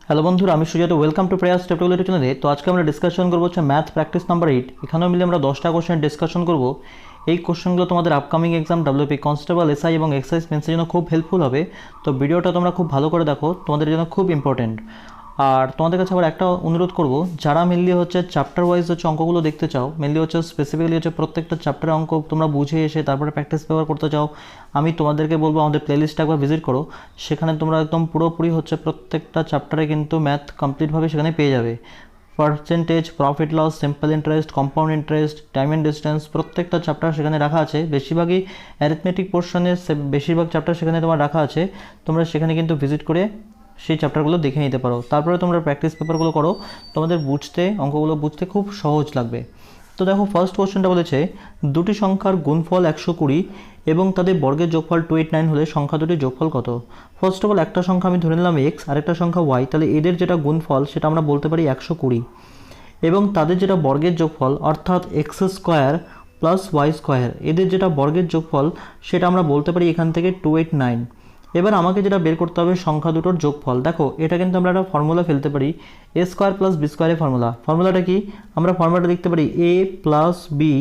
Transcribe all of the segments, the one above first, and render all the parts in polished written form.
Hello বন্ধুরা, আমি সুজাত। ওয়েলকাম টু প্রেয়ার স্টেপ টুগুলো চ্যানেলে। তো আজকে আমরা ডিসকাশন করবো হচ্ছে ম্যাথ প্র্যাকটিস নাম্বার 8। এখানেও মিলে আমরা 10টা কোশ্চেন ডিসকাশন করবো। এই কোশ্চেনগুলো তোমাদের upcoming exam WP constable, SI এবং এক্সাইজ মেন্সের জন্য খুব হেল্পফুল হবে। তো ভিডিওটা তোমরা খুব ভালো করে দেখো, তোমাদের জন্য খুব ইম্পর্টেন্ট। আর তোমাদের কাছে আবার একটা অনুরোধ করব, যারা মেনলি হচ্ছে চ্যাপ্টার ওয়াইজ হচ্ছে অঙ্কগুলো দেখতে চাও, মেনলি হচ্ছে স্পেসিফিক্যালি হচ্ছে প্রত্যেকটা চ্যাপ্টারের অঙ্ক তোমরা বুঝে এসে তারপরে প্র্যাকটিস পেপার করতে চাও, আমি তোমাদেরকে বলবো আমাদের প্লেলিস্টটা একবার ভিজিট করো। সেখানে তোমরা একদম পুরোপুরি হচ্ছে প্রত্যেকটা চ্যাপ্টারে কিন্তু ম্যাথ কমপ্লিটভাবে সেখানে পেয়ে যাবে। Percentage, profit loss, simple interest, compound interest, time and distance, প্রত্যেকটা চ্যাপ্টার সেখানে রাখা আছে। বেশিরভাগই অ্যারিথমেটিক পোর্শনের বেশিরভাগ চ্যাপ্টার সেখানে তোমার রাখা আছে। তোমরা সেখানে কিন্তু ভিজিট করে সেই চ্যাপ্টারগুলো দেখে নিতে পারো। তারপরে তোমরা প্র্যাকটিস পেপারগুলো করো, তোমাদের অঙ্কগুলো বুঝতে খুব সহজ লাগবে। তো দেখো, ফার্স্ট কোশ্চেনটা বলেছে দুটি সংখ্যার গুণফল 120 এবং তাদের বর্গের যোগফল 289 হলে সংখ্যা দুটির যোগফল কত? ফার্স্ট অফ অল, একটা সংখ্যা আমি ধরে নিলাম এক্স, আর একটা সংখ্যা ওয়াই, তাহলে এদের যেটা গুণফল সেটা আমরা বলতে পারি 120, এবং তাদের যেটা বর্গের যোগফল অর্থাৎ x square plus y square, এদের যেটা বর্গের যোগফল সেটা আমরা বলতে পারি এখান থেকে 289। এবার আমাকে যেটা বের করতে হবে সংখ্যা দুটোর যোগফল। দেখো, এটা কিন্তু আমরা একটা ফর্মুলা ফেলতে পারি, এ স্কোয়ার প্লাস বি স্কোয়ারের ফর্মুলাটা কি? আমরা ফর্মুলাটা লিখতে পারি এ প্লাস বি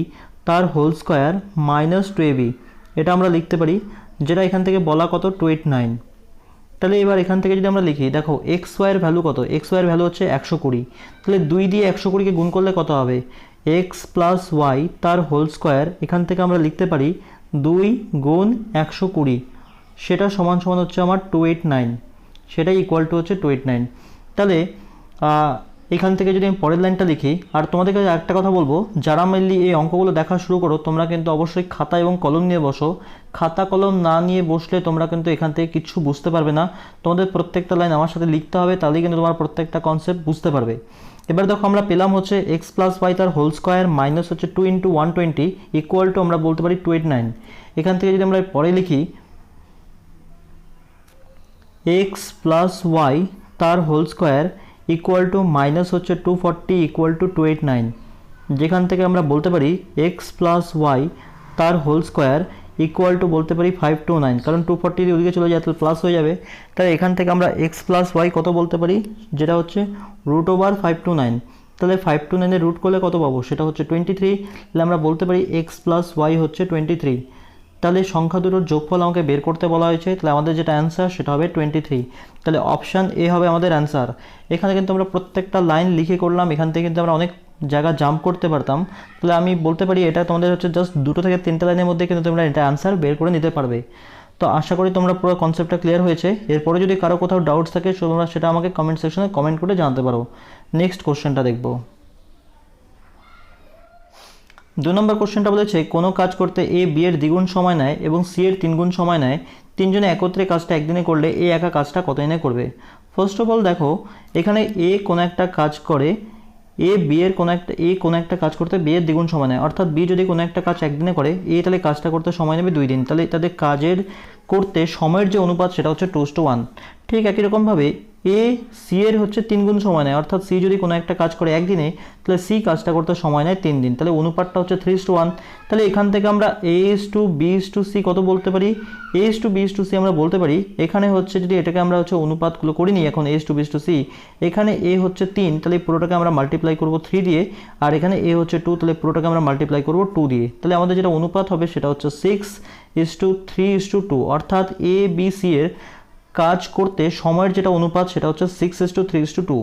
তার হোল স্কোয়ার মাইনাস 2ab। এটা আমরা লিখতে পারি, যেটা এখান থেকে বলা কত 289। তাহলে এবার এখান থেকে যদি আমরা লিখি, দেখো এক্স ওয়াইয়ের ভ্যালু কত? এক্স ওয়াইয়ের ভ্যালু হচ্ছে 120। তাহলে 2 দিয়ে 120কে গুণ করলে কত হবে? এক্স প্লাস ওয়াই তার হোল স্কোয়ার, এখান থেকে আমরা লিখতে পারি 2 গুণ 120, সেটা সমান সমান হচ্ছে আমার 289, সেটাই ইকুয়াল টু হচ্ছে 289। তাহলে এখান থেকে যদি আমি পরের লাইনটা লিখি, আর তোমাদের কাছে একটা কথা বলবো, যারা মেনলি এই অঙ্কগুলো দেখা শুরু করো, তোমরা কিন্তু অবশ্যই খাতা এবং কলম নিয়ে বসো। খাতা কলম না নিয়ে বসলে তোমরা কিন্তু এখান থেকে কিছু বুঝতে পারবে না। তোমাদের প্রত্যেকটা লাইন আমার সাথে লিখতে হবে, তাহলেই কিন্তু তোমার প্রত্যেকটা কনসেপ্ট বুঝতে পারবে। এবার দেখো, আমরা পেলাম হচ্ছে এক্স প্লাস ওয়াই তার হোল স্কোয়ার মাইনাস হচ্ছে 2 × 120 ইকুয়াল টু আমরা বলতে পারি 289। এখান থেকে যদি আমরা পরে লিখি এক্স প্লাস ওয়াই তার whole square equal to minus হচ্ছে 240 ইকুয়াল টু 289, যেখান থেকে আমরা বলতে পারি এক্স প্লাস ওয়াই তার হোল স্কোয়ার ইকুয়াল টু বলতে পারি 529, কারণ 240 ওদিকে চলে যায় তাহলে প্লাস হয়ে যাবে। তাহলে এখান থেকে আমরা এক্স প্লাস ওয়াই কত বলতে পারি, যেটা হচ্ছে √529। তাহলে 529 রুট করলে কত পাবো? সেটা হচ্ছে 23। তাহলে আমরা বলতে পারি এক্স প্লাস ওয়াই হচ্ছে 23। তাহলে সংখ্যা দুটোর যোগফল আমাকে বের করতে বলা হয়েছে, তাহলে আমাদের যেটা অ্যান্সার সেটা হবে 23। তাহলে অপশান এ হবে আমাদের অ্যান্সার। এখানে কিন্তু আমরা প্রত্যেকটা লাইন লিখে করলাম, এখান থেকে কিন্তু আমরা অনেক জায়গা জাম্প করতে পারতাম। তাহলে আমি বলতে পারি এটা তোমাদের হচ্ছে জাস্ট 2 থেকে 3টে লাইনের মধ্যে কিন্তু তোমরা এটা অ্যান্সার বের করে নিতে পারবে। তো আশা করি তোমরা পুরো কনসেপ্টটা ক্লিয়ার হয়েছে। এরপরে যদি কারো কোথাও ডাউটস থাকে তোমরা সেটা আমাকে কমেন্ট সেকশনে কমেন্ট করে জানাতে পারো। নেক্সট কোশ্চেনটা দেখব। 2 নম্বর কোশ্চেনটা বলেছে কোনো কাজ করতে এ বি এর দ্বিগুণ সময় নেয় এবং সি এর 3 গুণ সময় নেয়, তিনজনে একত্রে কাজটা একদিনে করলে এ একা কাজটা কত দিনে করবে? ফার্স্ট অফ অল দেখো, এখানে এ কোনো একটা কাজ করে, এ কোনো একটা কাজ করতে বি এর দ্বিগুণ সময় নেয়, অর্থাৎ বি যদি কোনো একটা কাজ একদিনে করে, এ তাহলে কাজটা করতে সময় নেবে 2 দিন। তাহলে তাদের কাজের করতে সময়ের যে অনুপাত সেটা হচ্ছে 2:1। ঠিক একই রকমভাবে এ সি এর হচ্ছে 3 গুণ সময় নেয়, অর্থাৎ সি যদি কোনো একটা কাজ করে একদিনে, তাহলে সি কাজটা করতে সময় নেয় 3 দিন। তাহলে অনুপাতটা হচ্ছে 3:1। তাহলে এখান থেকে আমরা A:B:C কত বলতে পারি? A:B:C আমরা বলতে পারি, এখানে হচ্ছে যদি এটাকে আমরা হচ্ছে অনুপাতগুলো করিনি এখন A:B:C, এখানে এ হচ্ছে 3, তাহলে পুরোটাকে আমরা মাল্টিপ্লাই করব 3 দিয়ে, আর এখানে এ হচ্ছে 2, তাহলে পুরোটাকে আমরা মাল্টিপ্লাই করব 2 দিয়ে। তাহলে আমাদের যেটা অনুপাত হবে সেটা হচ্ছে 6:3:2, অর্থাৎ ABC এর কাজ করতে সময়ের যেটা অনুপাত সেটা হচ্ছে 6:3:2।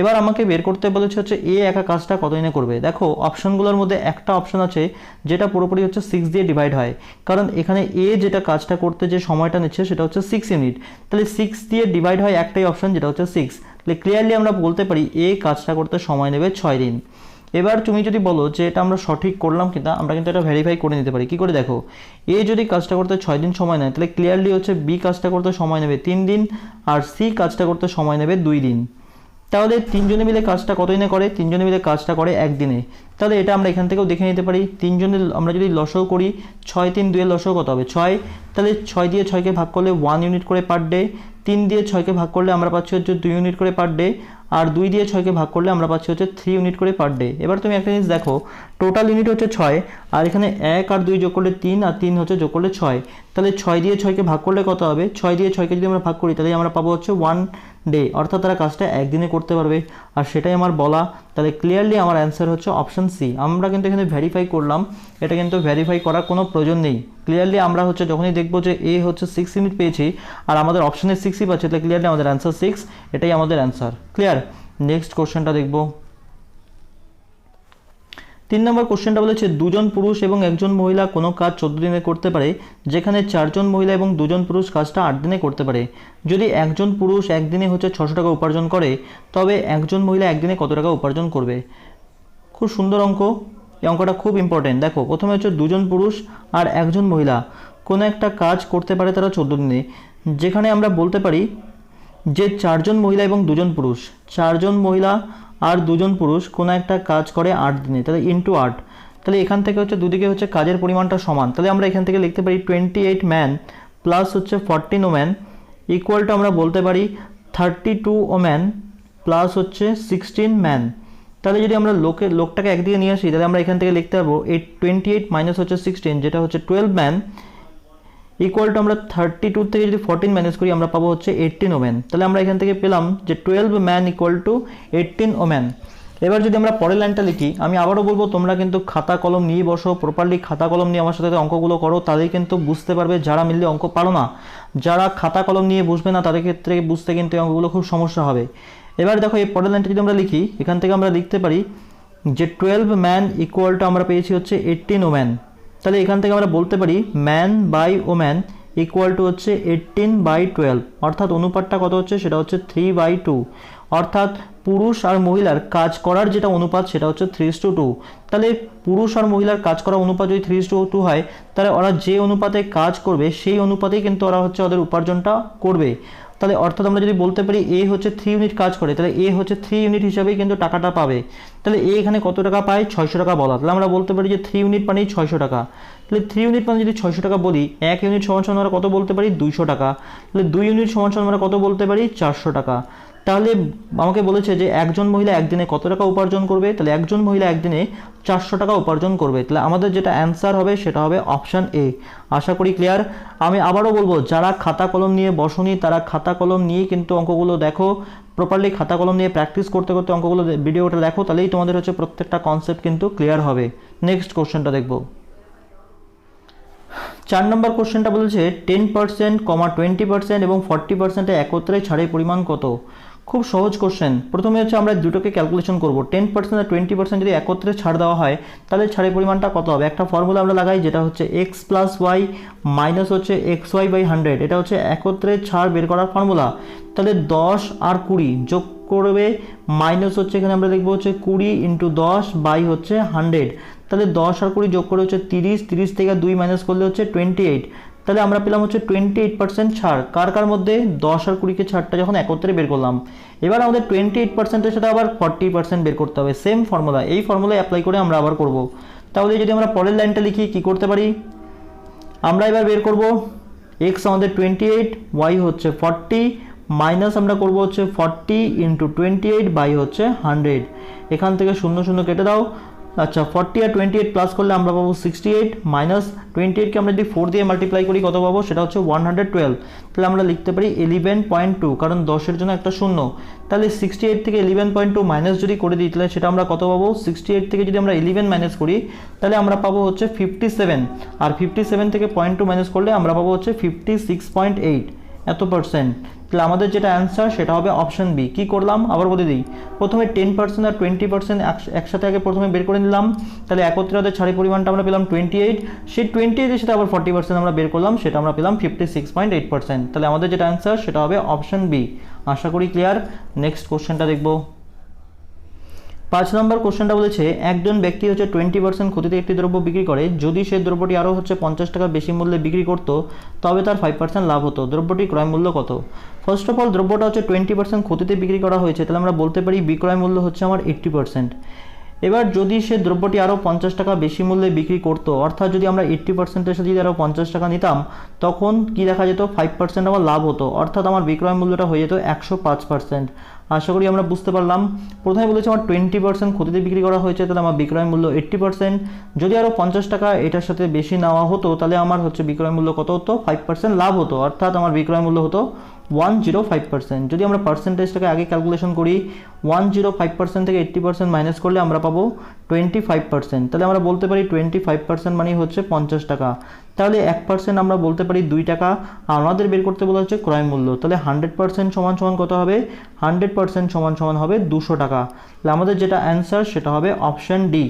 এবার আমাকে বের করতে বলেছে হচ্ছে এ একা কাজটা কত দিনে করবে। দেখো, অপশনগুলোর মধ্যে একটা অপশন আছে যেটা পুরোপুরি হচ্ছে 6 দিয়ে ডিভাইড হয়, কারণ এখানে এ যেটা কাজটা করতে যে সময়টা নিচ্ছে সেটা হচ্ছে 6 ইউনিট। তাহলে 6 দিয়ে ডিভাইড হয় একটাই অপশন যেটা হচ্ছে 6। তাহলে ক্লিয়ারলি আমরা বলতে পারি এ কাজটা করতে সময় নেবে 6 দিন। এবার তুমি যদি বলো যে এটা আমরা সঠিক করলাম কিনা, আমরা কিন্তু এটা ভেরিফাই করে নিতে পারি। কি করে? দেখো, এ যদি কাজটা করতে 6 দিন সময় নেয়, তাহলে ক্লিয়ারলি হচ্ছে বি কাজটা করতে সময় নেবে 3 দিন, আর সি কাজটা করতে সময় নেবে 2 দিন। তাহলে তিনজনে মিলে কাজটা কত দিনে করে? তিনজনে মিলে কাজটা করে একদিনে। তাহলে এটা আমরা এখান থেকেও দেখে নিতে পারি। তিনজনে আমরা যদি লসাগু করি, 6 3 2 এর লসাগু কত হবে? 6। তাহলে 6 দিয়ে 6কে ভাগ করলে 1 ইউনিট করে পার ডে, 3 দিয়ে 6কে ভাগ করলে আমরা পাচ্ছি হচ্ছে 2 ইউনিট করে পার ডে, আর 2 দিয়ে 6কে ভাগ করলে আমরা পাচ্ছি হচ্ছে 3 ইউনিট করে পার ডে। এবার তুমি একটা জিনিস দেখো, টোটাল ইউনিট হচ্ছে 6, আর এখানে 1 আর 2 যোগ করলে 3, আর 3 হচ্ছে যোগ করলে 6। তাহলে 6 দিয়ে 6কে ভাগ করলে কত হবে? 6 দিয়ে 6কে যদি আমরা ভাগ করি তাহলে আমরা পাবো হচ্ছে 1 ডে, অর্থাৎ তারা কাজটা একদিনে করতে পারবে, আর সেটাই আমার বলা। তাহলে ক্লিয়ারলি আমার অ্যান্সার হচ্ছে অপশন সি। আমরা কিন্তু এখানে ভেরিফাই করলাম, এটা কিন্তু ভেরিফাই করার কোনো প্রয়োজন নেই। ক্লিয়ারলি আমরা হচ্ছে যখনই দেখবো যে এ হচ্ছে 6 ইউনিট পেয়েছি আর আমাদের অপশনে 6ই পাচ্ছে, তাহলে ক্লিয়ারলি আমাদের অ্যান্সার 6, এটাই আমাদের অ্যান্সার। ক্লিয়ার? নেক্সট কোশ্চেনটা দেখবো। 3 নম্বর কোশ্চেনটা বলেছে, 2 জন পুরুষ এবং 1 জন মহিলা কোনো কাজ 14 দিনে করতে পারে, যেখানে 4 জন মহিলা এবং 2 জন পুরুষ কাজটা 8 দিনে করতে পারে। যদি একজন পুরুষ একদিনে হচ্ছে 600 টাকা উপার্জন করে, তবে একজন মহিলা একদিনে কত টাকা উপার্জন করবে? খুব সুন্দর অঙ্ক, এই অঙ্কটা খুব ইম্পর্টেন্ট। দেখো, প্রথমে হচ্ছে 2 জন পুরুষ আর 1 জন মহিলা কোনো একটা কাজ করতে পারে তারা 14 দিনে, যেখানে আমরা বলতে পারি যে 4 জন মহিলা এবং 2 জন পুরুষ, 4 জন মহিলা আর 2 জন পুরুষ কোনো একটা কাজ করে 8 দিনে, তাহলে ইন্টু 8। তাহলে এখান থেকে হচ্ছে দুদিকে হচ্ছে কাজের পরিমাণটা সমান, তাহলে আমরা এখান থেকে লিখতে পারি 28 ম্যান প্লাস হচ্ছে 14 ওম্যান ইকুয়াল টু আমরা বলতে পারি 32 ওম্যান প্লাস হচ্ছে 16 ম্যান। তাহলে যদি আমরা লোকটাকে একদিকে নিয়ে আসি, তাহলে আমরা এখান থেকে লিখতে পারবো 28 মাইনাস হচ্ছে 16, যেটা হচ্ছে 12 ম্যান ইকুয়াল টু আমরা 32 থেকে যদি 14 মাইনাস করি আমরা পাবো হচ্ছে 18 ওম্যান। তাহলে আমরা এখান থেকে পেলাম যে 12 ম্যান ইকুয়াল টু 18 ওম্যান। এবার যদি আমরা পরের লাইনটা লিখি, আমি আবারও বলবো তোমরা কিন্তু খাতা কলম নিয়ে বসো, প্রপারলি খাতা কলম নিয়ে আমার সাথে অঙ্কগুলো করো, তাদের কিন্তু বুঝতে পারবে। যারা মিললে অঙ্ক পারো না, যারা খাতা কলম নিয়ে বসবে না, তাদের ক্ষেত্রে বুঝতে কিন্তু অঙ্কগুলো খুব সমস্যা হবে। এবার দেখো, এই পরের লাইনটা যদি আমরা লিখি, এখান থেকে আমরা লিখতে পারি যে 12 ম্যান ইকুয়াল টু আমরা পেয়েছি হচ্ছে 18 ওম্যান। তাহলে এখান থেকে আমরা বলতে পারি man by woman equal to হচ্ছে 18/12, অর্থাৎ অনুপাতটা কত হচ্ছে? সেটা হচ্ছে 3/2, অর্থাৎ পুরুষ আর মহিলার কাজ করার যেটা অনুপাত সেটা হচ্ছে 3:2। তাহলে পুরুষ আর মহিলার কাজ করার অনুপাত যদি 3:2 হয়, তাহলে ওরা যে অনুপাতে কাজ করবে সেই অনুপাতেই কিন্তু ওরা হচ্ছে ওদের উপার্জনটা করবে। তাহলে অর্থাৎ আমরা যদি বলতে পারি এ হচ্ছে 3 ইউনিট কাজ করে, তাহলে এ হচ্ছে 3 ইউনিট হিসাবেই কিন্তু টাকাটা পাবে। তাহলে এ এখানে কত টাকা পায়? 600 টাকা বলা। তাহলে আমরা বলতে পারি যে 3 ইউনিট মানেই 600 টাকা। তাহলে 3 ইউনিট মানে যদি 600 টাকা বলি, 1 ইউনিট সমান সমান আমরা কত বলতে পারি? 200 টাকা। তাহলে 2 ইউনিট সমান সমান আমরা কত বলতে পারি? 400 টাকা। তাহলে আমাকে বলেছে যে একজন মহিলা একদিনে কত টাকা উপার্জন করবে, তাহলে একজন মহিলা একদিনে 400 টাকা উপার্জন করবে। তাহলে আমাদের যেটা অ্যান্সার হবে সেটা হবে অপশান এ। আশা করি ক্লিয়ার। আমি আবারও বলবো, যারা খাতা কলম নিয়ে বসনি তারা খাতা কলম নিয়ে কিন্তু অঙ্কগুলো দেখো, প্রপারলি খাতা কলম নিয়ে প্র্যাকটিস করতে করতে অঙ্কগুলো ভিডিওটা দেখো, তাহলেই তোমাদের হচ্ছে প্রত্যেকটা কনসেপ্ট কিন্তু ক্লিয়ার হবে। নেক্সট কোশ্চেনটা দেখবো। 4 নম্বর কোশ্চেনটা বলেছে 10%, 20% এবং 40% একত্রে ছাড়ের পরিমাণ কত? খুব সহজ কোশ্চেন। প্রথমে হচ্ছে আমরা দুটোকে ক্যালকুলেশন করব। 10% আর 20% যদি একত্রে ছাড় দেওয়া হয়, তাহলে ছাড়ের পরিমাণটা কত হবে? একটা ফর্মুলা আমরা লাগাই, যেটা হচ্ছে x প্লাস ওয়াই মাইনাস হচ্ছে xy/100। এটা হচ্ছে একত্রে ছাড় বের করার ফর্মুলা। তাহলে 10 আর 20 যোগ করবে, মাইনাস হচ্ছে এখানে আমরা লিখবো হচ্ছে 20 × 10 বাই হচ্ছে 100। তাহলে 10 আর 20 যোগ করে হচ্ছে 30, 30 থেকে 2 মাইনাস করলে হচ্ছে 28। তাহলে আমরা পেলাম হচ্ছে 28% ছাড়। কার মধ্যে? 10 আর 20 কে ছাড়টা যখন একত্রে বের করলাম। এবার আমাদের 28%-এর সাথে আবার 40% বের করতে হবে। সেম ফর্মুলা, এই ফর্মুলা অ্যাপ্লাই করে আমরা আবার করব। তাহলে যদি আমরা পরের লাইনটা লিখি, কি করতে পারি? আমরা এবার বের করব x আমাদের 28, y হচ্ছে 40, মাইনাস আমরা করব হচ্ছে 40 × 28 বাই হচ্ছে 100। এখান থেকে 0 0 কেটে দাও। আচ্ছা, 40 আর 28 প্লাস করলে আমরা পাবো 68, মাইনাস 28কে আমরা যদি 4 দিয়ে মাল্টিপ্লাই করি কত পাবো? সেটা হচ্ছে 112। তাহলে আমরা লিখতে পারি 11.2, কারণ 10-এর জন্য একটা শূন্য। তাহলে 68 থেকে 11.2 মাইনাস যদি করে দিই, তাহলে সেটা আমরা কত পাবো? 68 থেকে যদি আমরা 11 মাইনাস করি, তাহলে আমরা পাবো হচ্ছে 57, আর 57 থেকে 0.2 মাইনাস করলে আমরা পাবো হচ্ছে 56.8 এত পার্সেন্ট। তাহলে আমাদের যেটা অ্যান্সার সেটা হবে অপশন বি। কি করলাম আবার বলে দিই, প্রথমে 10% আর 20% একসাথে আগে প্রথমে বের করে নিলাম। তাহলে একত্রে ওদের ছাড়ের পরিমাণটা আমরা পেলাম 28, সেই 28-এর সাথে আবার 40% আমরা বের করলাম, সেটা আমরা পেলাম 56.8%। তাহলে আমাদের যেটা অ্যান্সার সেটা হবে অপশন বি। আশা করি ক্লিয়ার। নেক্সট কোশ্চেনটা দেখবো। 5 নম্বর কোশ্চেনটা বলেছে, একজন ব্যক্তি হচ্ছে 20% ক্ষতিতে একটি দ্রব্য বিক্রি করে, যদি সে দ্রব্যটি আরও হচ্ছে 50 টাকা বেশি মূল্যে বিক্রি করত, তবে তার 5% লাভ হতো। দ্রব্যটির ক্রয় মূল্য কত? ফার্স্ট অফ অল, দ্রব্যটা হচ্ছে 20% ক্ষতিতে বিক্রি করা হয়েছে, তাহলে আমরা বলতে পারি বিক্রয় মূল্য হচ্ছে আমার 80%। এবার যদি সে দ্রব্যটি আরও 50 টাকা বেশি মূল্যে বিক্রি করতো, অর্থাৎ যদি আমরা 80%-এর সাথে যদি আরও 50 টাকা নিতাম, তখন কি দেখা যেত? 5% আমার লাভ হতো, অর্থাৎ আমার বিক্রয় মূল্যটা হয়ে যেত 105%। আশা করি আমরা বুঝতে পারলাম। প্রথমে বলেছি আমার 20% ক্ষতিতে বিক্রি করা হয়েছে, তাহলে আমার বিক্রয় মূল্য 80%। যদি আরও 50 টাকা এটার সাথে বেশি নেওয়া হতো তাহলে আমার হচ্ছে বিক্রয় মূল্য কত হতো, 5% লাভ হতো, অর্থাৎ আমার বিক্রয় মূল্য হতো 105%। যদি আমরা পার্সেন্টেজটাকে আগে ক্যালকুলেশন করি, 105% থেকে 80% মাইনাস করলে আমরা পাবো 25%। তাহলে আমরা বলতে পারি 25% মানে হচ্ছে 50 টাকা। তাহলে 1% আমরা বলতে পারি 2 টাকা। আমাদের বের করতে বলা হচ্ছে ক্রয় মূল্য, তাহলে 100% সমান সমান কত হবে, 100% সমান সমান হবে 200 টাকা। তাহলে আমাদের যেটা অ্যান্সার সেটা হবে অপশন ডি।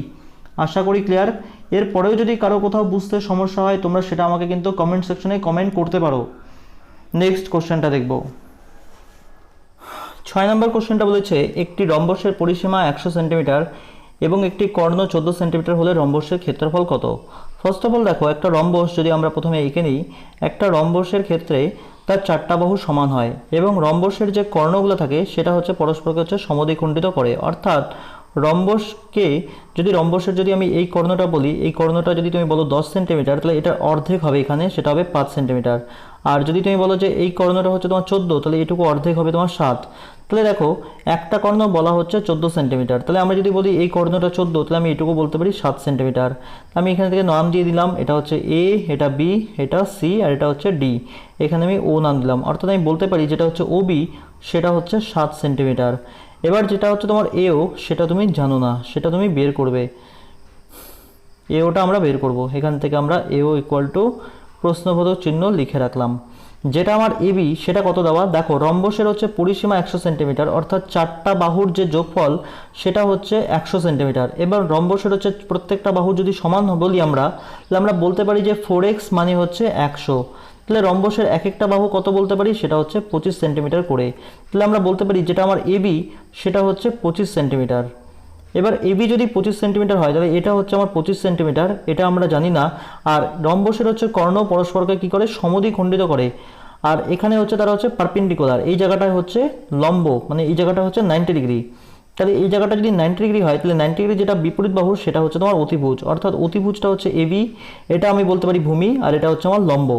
আশা করি ক্লিয়ার। এরপরেও যদি কারো কোথাও বুঝতে সমস্যা হয় তোমরা সেটা আমাকে কিন্তু কমেন্ট সেকশনে কমেন্ট করতে পারো। নেক্সট কোশ্চেনটা দেখব। 6 নম্বর কোশ্চেনটা বলেছে একটি রম্বসের পরিসীমা 100 সেন্টিমিটার এবং একটি কর্ণ 14 সেন্টিমিটার হলে রম্বসের ক্ষেত্রফল কত। ফার্স্ট অফ অল দেখো, একটা রম্বস যদি আমরা প্রথমে এঁকে নিই, একটা রম্বসের ক্ষেত্রে তার 4টা বাহু সমান হয় এবং রম্বসের যে কর্ণগুলো থাকে সেটা হচ্ছে পরস্পরকে হচ্ছে সমদ্বিখণ্ডিত করে। অর্থাৎ রম্বসকে রম্বসের যদি আমি এই কর্ণটা বলি, এই কর্ণটা যদি তুমি বলো 10 সেন্টিমিটার, তাহলে এটা অর্ধেক হবে এখানে, সেটা হবে 5 সেন্টিমিটার। আর যদি তুমি বলো যে এই কর্ণটা হচ্ছে তোমার 14, তাহলে এটুকু অর্ধেক হবে তোমার 7। তাহলে দেখো একটা কর্ণ বলা হচ্ছে 14 সেন্টিমিটার, তাহলে আমরা যদি বলি এই কর্ণটা 14, তাহলে আমি এটুকু বলতে পারি 7 সেন্টিমিটার। আমি এখান থেকে নাম দিয়ে দিলাম, এটা হচ্ছে এ, এটা বি, এটা সি, আর এটা হচ্ছে ডি। এখানে আমি ও নাম দিলাম, অর্থাৎ আমি বলতে পারি যেটা হচ্ছে ও বি সেটা হচ্ছে 7 সেন্টিমিটার। এবার যেটা হচ্ছে তোমার এও, সেটা তুমি জানো না, সেটা তুমি বের করবে। এওটা আমরা বের করব, এখান থেকে আমরা এও ইকুয়াল টু প্রশ্নবোধক চিহ্ন লিখে রাখলাম। যেটা আমার এবি সেটা কত দেওয়া, দেখো রম্বসের হচ্ছে পরিসীমা 100 সেন্টিমিটার, অর্থাৎ 4টা বাহুর যে যোগফল সেটা হচ্ছে 100 সেন্টিমিটার। এবার রম্বসের হচ্ছে প্রত্যেকটা বাহু যদি সমান বলি আমরা, তাহলে আমরা বলতে পারি যে 4x মানে হচ্ছে 100। তাহলে রম্বসের এক একটা বাহু কত বলতে পারি, সেটা হচ্ছে 25 সেন্টিমিটার করে। তাহলে আমরা বলতে পারি যেটা আমার এবি সেটা হচ্ছে 25 সেন্টিমিটার। এবার এবি যদি 25 সেন্টিমিটার হয় তাহলে এটা হচ্ছে আমার 25 সেন্টিমিটার, এটা আমরা জানি না। আর রম্বসের হচ্ছে কর্ণ পরস্পরকে কি করে, সমদ্বিখণ্ডিত করে। আর এখানে হচ্ছে তারা হচ্ছে পারপেন্ডিকুলার, এই জায়গাটায় হচ্ছে লম্ব, মানে এই জায়গাটা হচ্ছে 90 ডিগ্রি। তাহলে এই জায়গাটা যদি 90 ডিগ্রি হয় তাহলে 90 ডিগ্রি যেটা বিপরীত বাহু সেটা হচ্ছে তোমার অতিভুজ, অর্থাৎ অতিভুজটা হচ্ছে এবি, এটা আমি বলতে পারি ভূমি, আর এটা হচ্ছে আমার লম্ব।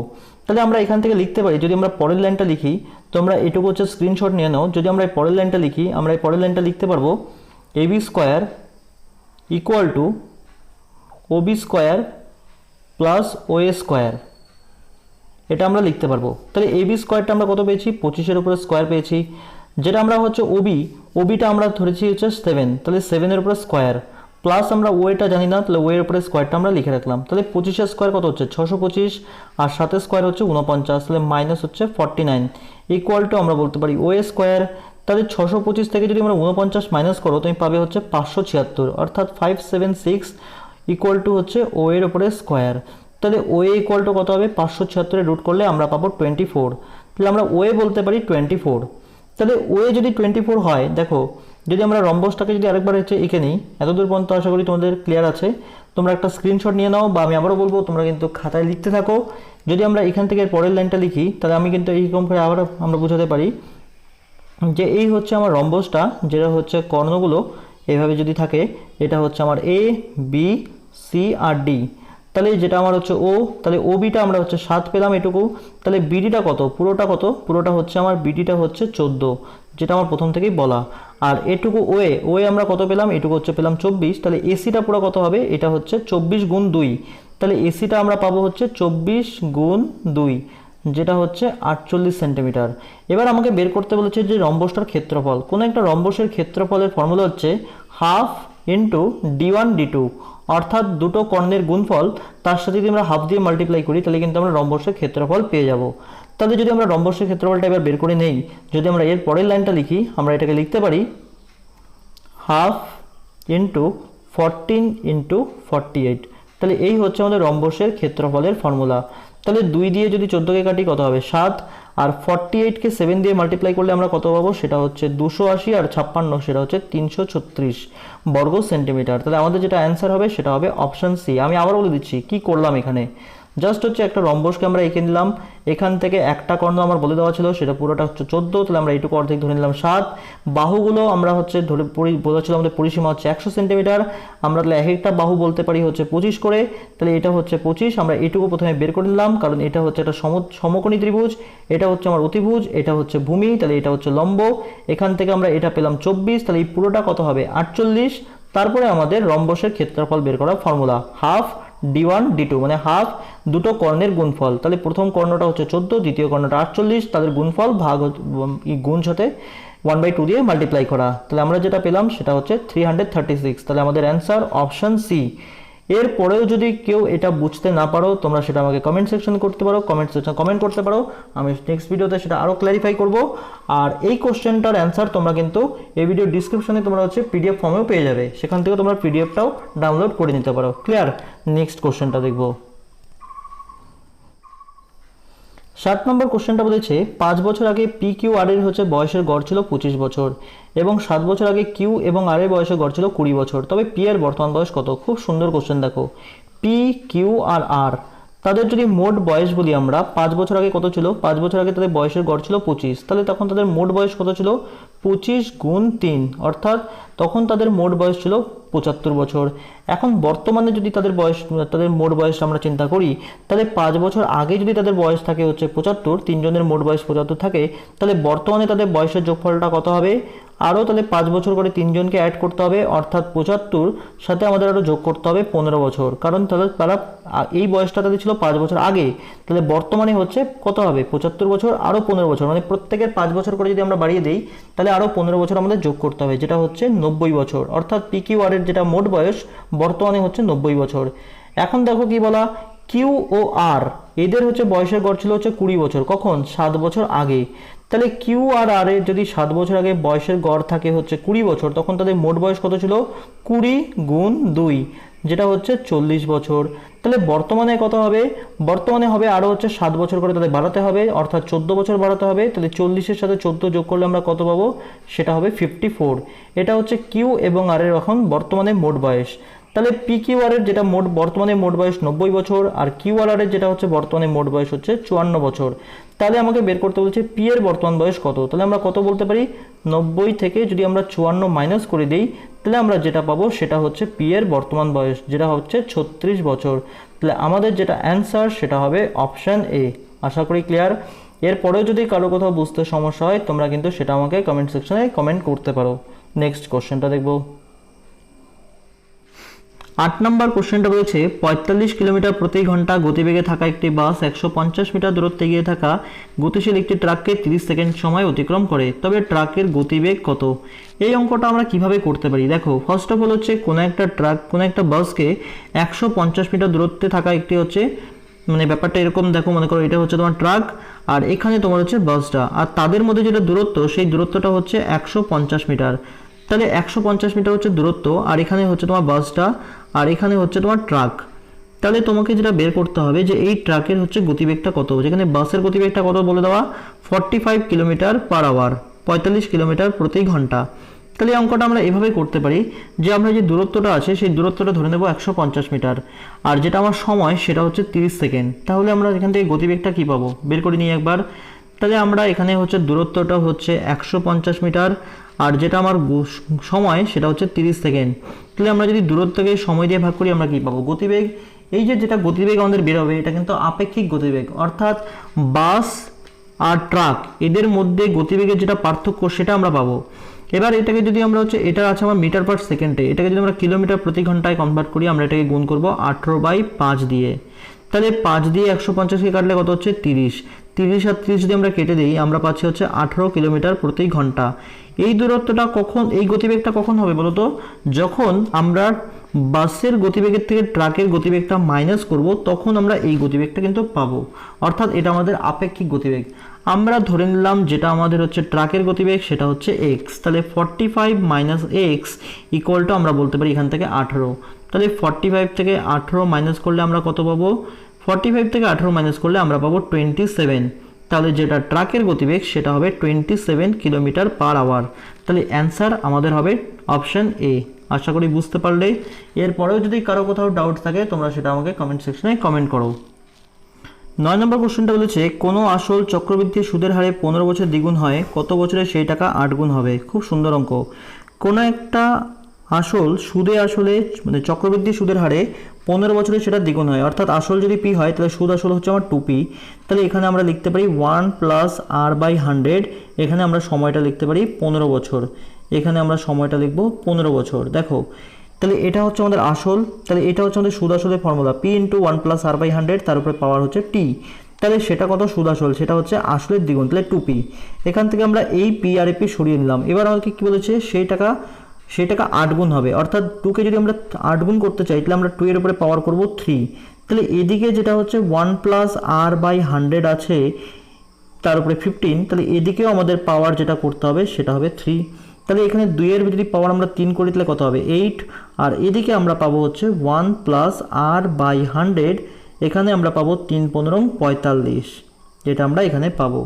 তাহলে আমরা এখান থেকে লিখতে পারি, যদি আমরা পরের লাইনটা লিখি, তোমরা এটুকু হচ্ছে স্ক্রিনশট নিয়ে নাও। যদি আমরা এই পরের লাইনটা লিখি, আমরা এই পরের লাইনটা লিখতে পারবো AB square equal to OB square plus OA square, এটা আমরা লিখতে পারবো। তাহলে এবি স্কোয়ারটা আমরা কত পেয়েছি, 25-এর উপরে স্কোয়ার পেয়েছি। যেটা আমরা হচ্ছে ওবিটা আমরা ধরেছি হচ্ছে 7, তাহলে 7-এর উপরে স্কোয়ার প্লাস আমরা ওয়েটা জানি না, তাহলে ওয়ের উপরে স্কোয়ারটা আমরা লিখে রাখলাম। তাহলে 25-এর স্কোয়ার কত হচ্ছে 625, আর 7-এর স্কোয়ার হচ্ছে 49, তাহলে মাইনাস হচ্ছে 49 ইকুয়াল টু আমরা বলতে পারি ওএ স্কোয়ার। তাহলে 625 থেকে যদি আমরা 49 মাইনাস করো তুমি পাবে হচ্ছে 576, অর্থাৎ 576 ইকুয়াল টু হচ্ছে ও এর উপরে স্কোয়ার। তাহলে ওএ ইকুয়াল টু কত হবে, 576-এর রুট করলে আমরা পাবো 24। তাহলে আমরা ওএ বলতে পারি 24। তাহলে ওএ যদি 24 হয়, দেখো যদি আমরা রম্বসটাকে যদি আরেকবার হচ্ছে এঁকে নিই, এতদূর পর্যন্ত আশা করি তোমাদের ক্লিয়ার আছে। তোমরা একটা স্ক্রিনশট নিয়ে নাও, বা আমি আবারও বলবো তোমরা কিন্তু খাতায় লিখতে থাকো। যদি আমরা এখান থেকে পরের লাইনটা লিখি, তাহলে আমি কিন্তু এইরকম করে আবার আমরা বোঝাতে পারি যে এই হচ্ছে আমার রম্বসটা, যেটা হচ্ছে কর্ণগুলো এইভাবে যদি থাকে, এটা হচ্ছে আমার এ, বি, সি আর ডি। তাহলে যেটা আমার হচ্ছে ও, তাহলে ও বিটা আমরা হচ্ছে 7 পেলাম এটুকু। তাহলে বিডিটা কত, পুরোটা কত, পুরোটা হচ্ছে আমার বিডিটা হচ্ছে 14, যেটা আমার প্রথম থেকেই বলা। আর এটুকু ওয়ে আমরা কত পেলাম, এটুকু হচ্ছে পেলাম 24। তাহলে এসিটা পুরো কত হবে, এটা হচ্ছে 24 গুণ 2, তাহলে এসিটা আমরা পাবো হচ্ছে 24 গুণ 2, যেটা হচ্ছে 48 সেন্টিমিটার। এবার আমাকে বের করতে বলেছে যে রম্বসটার ক্ষেত্রফল। কোনো একটা রম্বসের ক্ষেত্রফলের ফর্মুলা হচ্ছে হাফ ইন্টু d1 d2, অর্থাৎ দুটো কর্ণের গুণফল তার সাথে যদি আমরা হাফ দিয়ে মাল্টিপ্লাই করি তাহলে কিন্তু আমরা রম্বসের ক্ষেত্রফল পেয়ে যাব। তাহলে যদি আমরা রম্বসের ক্ষেত্রফলটা এবার বের করে নেই, যদি আমরা এর পরের লাইনটা লিখি, আমরা এটাকে লিখতে পারি হাফ ইন্টু 14 ইন্টু 48। তাহলে এই হচ্ছে আমাদের রম্বসের ক্ষেত্রফলের ফর্মুলা। তাহলে 2 দিয়ে যদি 14কে কাটি কত হবে 7, আর 48কে 7 দিয়ে মাল্টিপ্লাই করলে আমরা কত পাবো, সেটা হচ্ছে 280, আর 56 সেটা হচ্ছে 336 বর্গ সেন্টিমিটার। তাহলে আমাদের যেটা অ্যান্সার হবে সেটা হবে অপশন সি। আমি আবার বলে দিচ্ছি কি করলাম এখানে। জাস্ট হচ্ছে একটা রম্বসকে আমরা এঁকে নিলাম, এখান থেকে একটা কর্ণ আমার বলে দেওয়া ছিল সেটা পুরোটা হচ্ছে 14, তাহলে আমরা এইটুকু অর্ধেক ধরে নিলাম 7। বাহুগুলো আমরা হচ্ছে ধরে বলেছিল আমাদের পরিসীমা হচ্ছে 100 সেন্টিমিটার, আমরা তাহলে এক একটা বাহু বলতে পারি হচ্ছে 25 করে, তাহলে এটা হচ্ছে 25। আমরা এইটুকু প্রথমে বের করে নিলাম, কারণ এটা হচ্ছে একটা সমকোণী ত্রিভুজ, এটা হচ্ছে আমার অতিভুজ, এটা হচ্ছে ভূমি, তাহলে এটা হচ্ছে লম্ব। এখান থেকে আমরা এটা পেলাম 24, তাহলে এই পুরোটা কত হবে 48। তারপরে আমাদের রম্বসের ক্ষেত্রফল বের করার ফর্মুলা হাফ d1 d2, মানে হাফ দুটো কর্ণের গুণফল। তাহলে প্রথম কর্ণটা হচ্ছে 14, দ্বিতীয় কর্ণটা 48, তাদের গুণফল ভাগ গুণ সাথে 1/2 দিয়ে মাল্টিপ্লাই করা। তাহলে আমরা যেটা পেলাম সেটা হচ্ছে 336। তাহলে আমাদের অ্যান্সার অপশন সি। এরপরেও যদি কেউ এটা বুঝতে না পারো তোমরা সেটা আমাকে কমেন্ট সেকশন করতে পারো, কমেন্ট সেকশন কমেন্ট করতে পারো, আমি নেক্সট ভিডিওতে সেটা আরও ক্ল্যারিফাই করব। আর এই কোশ্চেনটার অ্যান্সার তোমরা কিন্তু এই ভিডিও ডিসক্রিপশনে তোমরা হচ্ছে পিডিএফ ফর্মেও পেয়ে যাবে, সেখান থেকে তোমরা পিডিএফটাও ডাউনলোড করে নিতে পারো। ক্লিয়ার? নেক্সট কোশ্চেনটা দেখবো। 7 নম্বর কোশ্চেনটা বলেছে 5 বছর আগে পি কিউ আর এর হচ্ছে বয়সের গড় ছিল 25 বছর এবং 7 বছর আগে কিউ এবং আর এর বয়সের গড় ছিল 20 বছর, তবে পি এর বর্তমান বয়স কত? খুব সুন্দর কোশ্চেন। দেখো, পি কিউ আর আর তাদের যদি মোট বয়স বলি আমরা, 5 বছর আগে কত ছিল? 5 বছর আগে তাদের বয়সের গড় ছিল 25, তাহলে তখন তাদের মোট বয়স কত ছিল? 25 গুণ 3, অর্থাৎ তখন তাদের মোট বয়স ছিল 75 বছর। এখন বর্তমানে যদি তাদের মোট বয়স আমরা চিন্তা করি, তাহলে 5 বছর আগে যদি তাদের বয়স থাকে হচ্ছে 75, তিনজনের মোট বয়স 75 থাকে, তাহলে বর্তমানে তাদের বয়সের যোগফলটা কত হবে? আরও তাহলে 5 বছর করে তিনজনকে অ্যাড করতে হবে, অর্থাৎ 75 সাথে আমাদের আরও যোগ করতে হবে 15 বছর, কারণ তারা এই বয়সটা তাদের ছিল 5 বছর আগে, তাহলে বর্তমানে হচ্ছে কত হবে? 75 বছর আরও 15 বছর, মানে প্রত্যেকের 5 বছর করে যদি আমরা বাড়িয়ে দিই তাহলে আরও 15 বছর আমাদের যোগ করতে হবে, যেটা হচ্ছে 90 বছর। অর্থাৎ পি কিউ আর এর যেটা মোট বয়স বর্তমানে হচ্ছে 90 বছর। এখন দেখো কি বলা, কিউ ও আর এদের হচ্ছে বয়সের গড় ছিল হচ্ছে 20 বছর, কখন? 7 বছর আগে। তাহলে কিউ আর আর এর যদি 7 বছর আগে বয়সের গড় থাকে হচ্ছে 20 বছর, তখন তাদের মোট বয়স কত ছিল? 20 গুণ 2, যেটা হচ্ছে 40 বছর। তাহলে বর্তমানে কত হবে? বর্তমানে হবে আরও হচ্ছে 7 বছর করে তাদের বাড়াতে হবে, অর্থাৎ 14 বছর বাড়াতে হবে। তাহলে 40-এর সাথে 14 যোগ করলে আমরা কত পাবো? সেটা হবে 54। এটা হচ্ছে কিউ এবং আর এর এখন বর্তমানে মোট বয়স। তাহলে পি কিউ আর এর যেটা বর্তমানে মোট বয়স 90 বছর, আর কিউ আর এর যেটা হচ্ছে বর্তমানে মোট বয়স হচ্ছে 54 বছর। তাহলে আমাকে বের করতে বলছে পি এর বর্তমান বয়স কত। তাহলে আমরা কত বলতে পারি? 90 থেকে যদি আমরা 54 মাইনাস করে দিই, তাহলে আমরা যেটা পাবো সেটা হচ্ছে পি এর বর্তমান বয়স, যেটা হচ্ছে 36 বছর। তাহলে আমাদের যেটা অ্যান্সার সেটা হবে অপশান এ। আশা করি ক্লিয়ার। এরপরেও যদি কারো কোথাও বুঝতে সমস্যা হয় তোমরা কিন্তু সেটা আমাকে কমেন্ট সেকশনে কমেন্ট করতে পারো। নেক্সট কোশ্চেনটা দেখবো। 8 নম্বর কোশ্চেনটা বলেছে 45 কিলোমিটার প্রতি ঘন্টা গতিবেগে থাকা একটি বাস 150 মিটার দূরত্বে এগিয়ে থাকা গতিশীল একটি ট্রাককে 30 সেকেন্ড সময় অতিক্রম করে, তবে ট্রাকের গতিবেগ কত? এই অঙ্কটা আমরা কিভাবে করতে পারি? দেখো, ফার্স্ট অফ অল হচ্ছে কোনো একটা বাসকে 150 মিটার দূরত্বে থাকা একটি হচ্ছে, মানে ব্যাপারটা এরকম দেখো, মনে করো এটা হচ্ছে তোমার ট্রাক আর এখানে তোমার হচ্ছে বাসটা, আর তাদের মধ্যে যেটা দূরত্ব সেই দূরত্বটা হচ্ছে 150 মিটার। তাহলে 150 মিটার হচ্ছে দূরত্ব, আর এখানে হচ্ছে তোমার বাসটা আর এখানে হচ্ছে তোমার ট্রাক। তাহলে তোমাকে যেটা বের করতে হবে যে এই ট্রাকের হচ্ছে গতিবেগটা কত, যেখানে বাসের গতিবেগটা কত বলে দেওয়া 45 কিলোমিটার পার আওয়ার, 45 কিলোমিটার প্রতি ঘন্টা। তাহলে এই অঙ্কটা আমরা এভাবে করতে পারি যে আমরা যে দূরত্বটা আছে সেই দূরত্বটা ধরে নেব 150 মিটার, আর যেটা আমার সময় সেটা হচ্ছে 30 সেকেন্ড। তাহলে আমরা এখান থেকে গতিবেগটা কী পাবো বের করে নিই একবার। তাহলে আমরা এখানে হচ্ছে দূরত্বটা হচ্ছে 150 মিটার, আর যেটা আমার সময় সেটা হচ্ছে 30 সেকেন্ড। তাহলে আমরা যদি দূরত্বকে সময় দিয়ে ভাগ করি আমরা কী পাবো? গতিবেগ। এই যেটা গতিবেগ আমাদের বেরোবে এটা কিন্তু আপেক্ষিক গতিবেগ, অর্থাৎ বাস আর ট্রাক এদের মধ্যে গতিবেগের যেটা পার্থক্য সেটা আমরা পাবো। এবার এটাকে যদি আমরা হচ্ছে, এটা আছে আমার মিটার পার সেকেন্ডে, এটাকে যদি আমরা কিলোমিটার প্রতি ঘন্টায় কনভার্ট করি আমরা এটাকে গুণ করব 18/5 দিয়ে। তাহলে 5 দিয়ে 150কে কাটলে কত হচ্ছে? 30। 30 আর 30 যদি আমরা কেটে দিই আমরা পাচ্ছি হচ্ছে 18 কিলোমিটার প্রতি ঘন্টা। এই দূরত্বটা কখন, এই গতিবেগটা কখন হবে বলো তো? যখন আমরা বাসের গতিবেগের থেকে ট্রাকের গতিবেগটা মাইনাস করব তখন আমরা এই গতিবেগটা কিন্তু পাবো, অর্থাৎ এটা আমাদের আপেক্ষিক গতিবেগ। আমরা ধরে নিলাম যেটা আমাদের হচ্ছে ট্রাকের গতিবেগ সেটা হচ্ছে x, তাহলে 45 মাইনাস এক্স ইকুয়াল টু আমরা বলতে পারি এখান থেকে 18। তাহলে 45 থেকে 18 মাইনাস করলে আমরা কত পাবো? 45 থেকে 18 মাইনাস করলে আমরা পাবো 27। তাহলে যেটা ট্রাকের গতিবেগ সেটা হবে 27 কিলোমিটার পার আওয়ার। তাহলে অ্যান্সার আমাদের হবে অপশান এ। আশা করি বুঝতে পারলে। এরপরেও যদি কারো কোথাও ডাউট থাকে তোমরা সেটা আমাকে কমেন্ট সেকশনে কমেন্ট করো। 9 নম্বর কোশ্চেনটা বলেছে কোনো আসল চক্রবৃদ্ধি সুদের হারে 15 বছর দ্বিগুণ হয়, কত বছরে সেই টাকা 8 গুণ হবে? খুব সুন্দর অঙ্ক। কোনো একটা আসল সুদে আসলে মানে চক্রবৃদ্ধি সুদের হারে 15 বছরে সেটা দ্বিগুণ হয়, অর্থাৎ আসল যদি পি হয় তাহলে সুদ আসল হচ্ছে আমার 2p। তাহলে এখানে আমরা লিখতে পারি 1 প্লাস r/100। এখানে আমরা সময়টা লিখতে পারি 15 বছর। এখানে আমরা সময়টা লিখব 15 বছর। দেখো তাহলে এটা হচ্ছে আমাদের আসল, তাহলে এটা হচ্ছে আমাদের সুদ আসলের formula p into 1 plus r/100, তার উপরে পাওয়ার হচ্ছে t। তাহলে সেটা কত? সুদ আসল, সেটা হচ্ছে আসলের দ্বিগুণ, তাহলে 2p। এখান থেকে আমরা এই p আর p সরিয়ে নিলাম। এবার আমাকে কি বলেছে? সেই টাকা 8 গুণ হবে, অর্থাৎ 2কে যদি আমরা 8 গুণ করতে চাই তাহলে আমরা 2 এর উপরে পাওয়ার করব 3। তাহলে এদিকে যেটা হচ্ছে 1 প্লাস r/100 আছে, তার উপরে 15, তাহলে এদিকেও আমাদের পাওয়ার যেটা করতে হবে সেটা হবে 3। তাহলে এখানে 2 এর যদি পাওয়ার আমরা 3 করি তাহলে কত হবে? 8। আর এদিকে আমরা পাবো হচ্ছে 1 প্লাস r/100, এখানে আমরা পাবো 3 15 45, যেটা আমরা এখানে পাবো।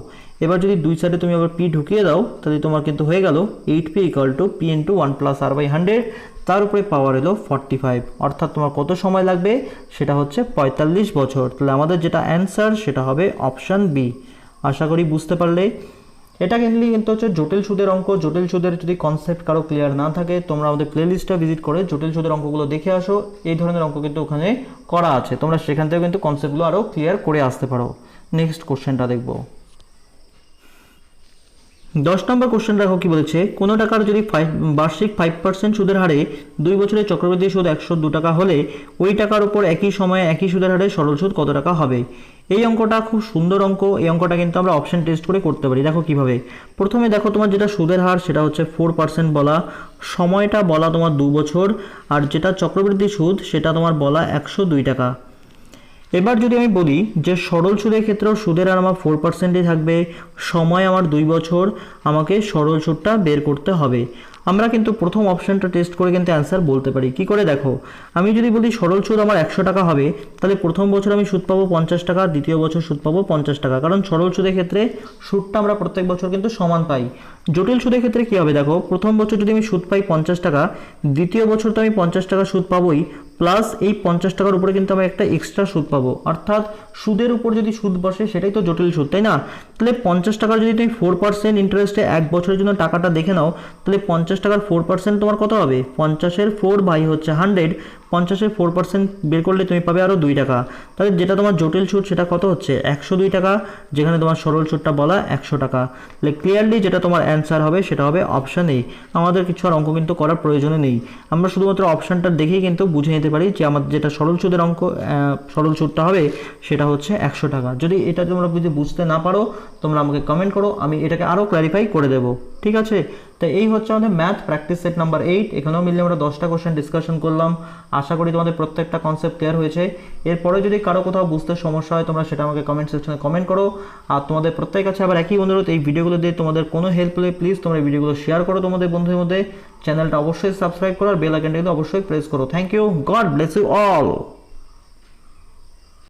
এবার যদি দুই সাইডে তুমি আবার p ঢুকিয়ে দাও তাহলে তোমার কিন্তু হয়ে গেল 8p equal to p into 1 plus r/100, তার উপরে পাওয়ার এলো 45। অর্থাৎ তোমার কত সময় লাগবে? সেটা হচ্ছে 45 বছর। তাহলে আমাদের যেটা অ্যান্সার সেটা হবে অপশান বি। আশা করি বুঝতে পারলে। এটা কিন্তু হচ্ছে জটিল সুদের অঙ্ক। জটিল সুদের যদি কনসেপ্ট কারো ক্লিয়ার না থাকে তোমরা আমাদের প্লেলিস্টটা ভিজিট করে জটিল সুদের অঙ্কগুলো দেখে আসো। এই ধরনের অঙ্ক কিন্তু ওখানে করা আছে, তোমরা সেখান থেকে কিন্তু কনসেপ্টগুলো আরও ক্লিয়ার করে আসতে পারো। নেক্সট কোশ্চেনটা দেখবো। 10 নম্বর কোশ্চেন দেখো কি বলেছে, কোনো টাকার যদি বার্ষিক 5% সুদের হারে 2 বছরের চক্রবৃদ্ধি সুদ 102 টাকা হলে ওই টাকার উপর একই সময়ে একই সুদের হারে সরল সুদ কত টাকা হবে? এই অঙ্কটা খুব সুন্দর অঙ্ক। এই অঙ্কটা কিন্তু আমরা অপশন টেস্ট করে করতে পারি। দেখো কিভাবে। প্রথমে দেখো তোমার যেটা সুদের হার সেটা হচ্ছে 4% বলা, সময়টা বলা তোমার 2 বছর, আর যেটা চক্রবৃদ্ধি সুদ সেটা তোমার বলা 102 টাকা। এবার যদি আমি বলি যে সরল সুদের ক্ষেত্রেও সুদের হার আমার 4%ই থাকবে, সময় আমার 2 বছর, আমাকে সরল সুদটা বের করতে হবে। আমরা কিন্তু প্রথম অপশনটা টেস্ট করে কিন্তু অ্যান্সার বলতে পারি। কি করে? দেখো আমি যদি বলি সরল সুদ আমার 100 টাকা হবে, তাহলে প্রথম বছর আমি সুদ পাবো 50 টাকা, দ্বিতীয় বছর সুদ পাবো 50 টাকা, কারণ সরল সুদের ক্ষেত্রে সুদটা আমরা প্রত্যেক বছর কিন্তু সমান পাই। জটিল সুদের ক্ষেত্রে কী হবে? দেখো প্রথম বছর যদি আমি সুদ পাই 50 টাকা, দ্বিতীয় বছর তো আমি 50 টাকা সুদ পাবোই, প্লাস এই 50 টাকার উপরে কিন্তু আমি একটা এক্সট্রা সুদ পাবো। অর্থাৎ সুদের উপর যদি সুদ বসে সেটাই তো জটিল সুদ, তাই না? তাহলে 50 টাকার যদি তুমি 4% ইন্টারেস্টে 1 বছরের জন্য টাকাটা দেখে নাও, তাহলে 50 টাকার 4% তোমার কত হবে? 50-এর 4 বাই হচ্ছে 100, 50-এর 4% বের করলে তুমি পাবে আরও 2 টাকা। তাহলে যেটা তোমার জটিল সুদ সেটা কত হচ্ছে? 102 টাকা, যেখানে তোমার সরল সুদটা বলা 100 টাকা। তাহলে ক্লিয়ারলি যেটা তোমার অ্যান্সার হবে সেটা হবে অপশান এ। আমাদের কিছু আর অঙ্ক কিন্তু করার প্রয়োজনে নেই, আমরা শুধুমাত্র অপশানটা দেখেই কিন্তু বুঝে নিতে পারি যে আমাদের যেটা সরল সুদের অঙ্ক সরল সুদটা হবে সেটা হচ্ছে 100 টাকা। যদি এটা তোমরা যদি বুঝতে না পারো তোমরা আমাকে কমেন্ট করো, আমি এটাকে আরও ক্ল্যারিফাই করে দেবো। ঠিক আছে? তো এই হচ্ছে আমাদের ম্যাথ প্র্যাকটিস সেট নাম্বার 8। এখানেও মিললে আমরা 10টা কোশ্চেন ডিসকাশন করলাম। আশা করি তোমাদের প্রত্যেকটা কনসেপ্ট ক্লিয়ার হয়েছে। এরপরে যদি কারো কোথাও বুঝতে সমস্যা হয় তোমরা সেটা আমাকে কমেন্ট সেকশনে কমেন্ট করো। আর তোমাদের প্রত্যেকের কাছে আবার একই অনুরোধ, এই ভিডিওগুলো দিয়ে তোমাদের কোনো হেল্প হলে প্লিজ তোমরা এই ভিডিওগুলো শেয়ার করো তোমাদের বন্ধুদের মধ্যে। চ্যানেলটা অবশ্যই সাবস্ক্রাইব করো আর বেল আইকনটা কিন্তু অবশ্যই প্রেস করো। Thank you, God bless you all.